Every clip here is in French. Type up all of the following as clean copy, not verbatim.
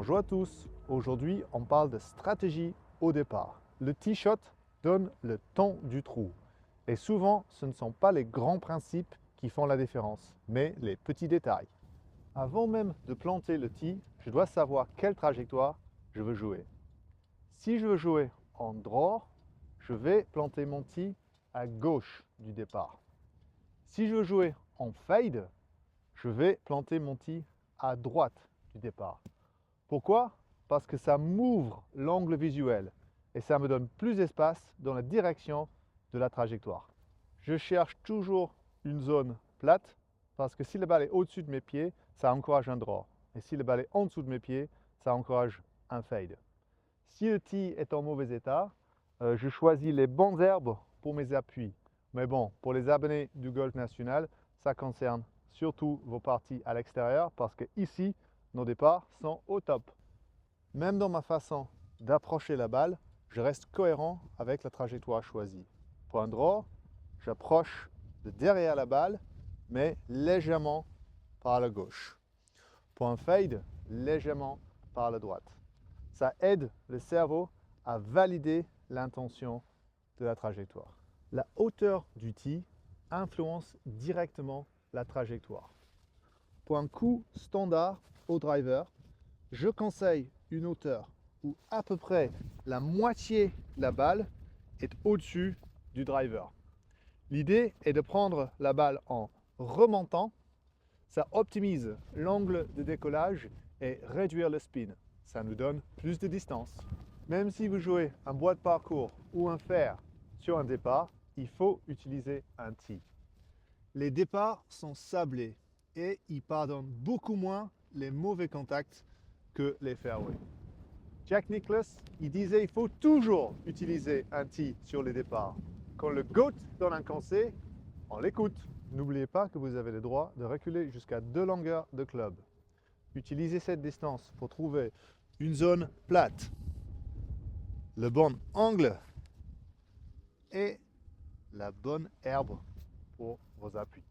Bonjour à tous, aujourd'hui on parle de stratégie au départ. Le tee shot donne le ton du trou et souvent ce ne sont pas les grands principes qui font la différence, mais les petits détails. Avant même de planter le tee, je dois savoir quelle trajectoire je veux jouer. Si je veux jouer en draw, je vais planter mon tee à gauche du départ. Si je veux jouer en fade, je vais planter mon tee à droite du départ. Pourquoi? Parce que ça m'ouvre l'angle visuel et ça me donne plus d'espace dans la direction de la trajectoire. Je cherche toujours une zone plate parce que si la balle est au-dessus de mes pieds, ça encourage un draw. Et si la balle est en dessous de mes pieds, ça encourage un fade. Si le tee est en mauvais état, je choisis les bonnes herbes pour mes appuis. Mais bon, pour les abonnés du golf national, ça concerne surtout vos parties à l'extérieur parce que ici, nos départs sont au top. Même dans ma façon d'approcher la balle, je reste cohérent avec la trajectoire choisie. Pour un draw, j'approche de derrière la balle, mais légèrement par la gauche. Pour un fade, légèrement par la droite. Ça aide le cerveau à valider l'intention de la trajectoire. La hauteur du tee influence directement la trajectoire. Pour un coup standard au driver, je conseille une hauteur où à peu près la moitié de la balle est au-dessus du driver. L'idée est de prendre la balle en remontant. Ça optimise l'angle de décollage et réduire le spin. Ça nous donne plus de distance. Même si vous jouez un bois de parcours ou un fer sur un départ, il faut utiliser un tee. Les départs sont sablés et ils pardonnent beaucoup moins les mauvais contacts que les fairways. Jack Nicklaus, il disait qu'il faut toujours utiliser un tee sur les départs. Quand le GOAT donne un conseil, on l'écoute. N'oubliez pas que vous avez le droit de reculer jusqu'à 2 longueurs de club. Utilisez cette distance pour trouver une zone plate, le bon angle et la bonne herbe pour vos appuis.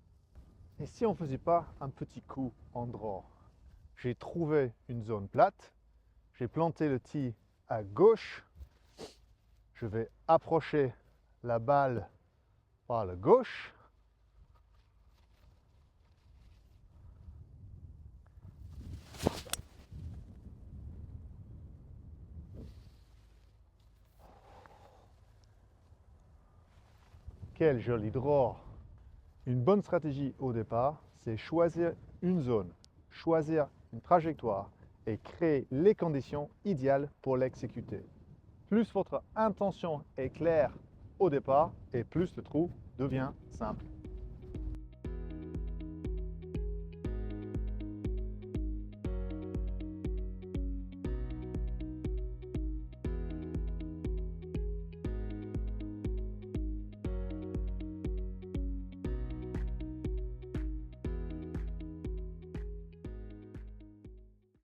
Et si on ne faisait pas un petit coup en draw? J'ai trouvé une zone plate, j'ai planté le tee à gauche, je vais approcher la balle par la gauche. Quel joli draw! Une bonne stratégie au départ, c'est choisir une zone, choisir une trajectoire et créer les conditions idéales pour l'exécuter. Plus votre intention est claire au départ et plus le trou devient simple.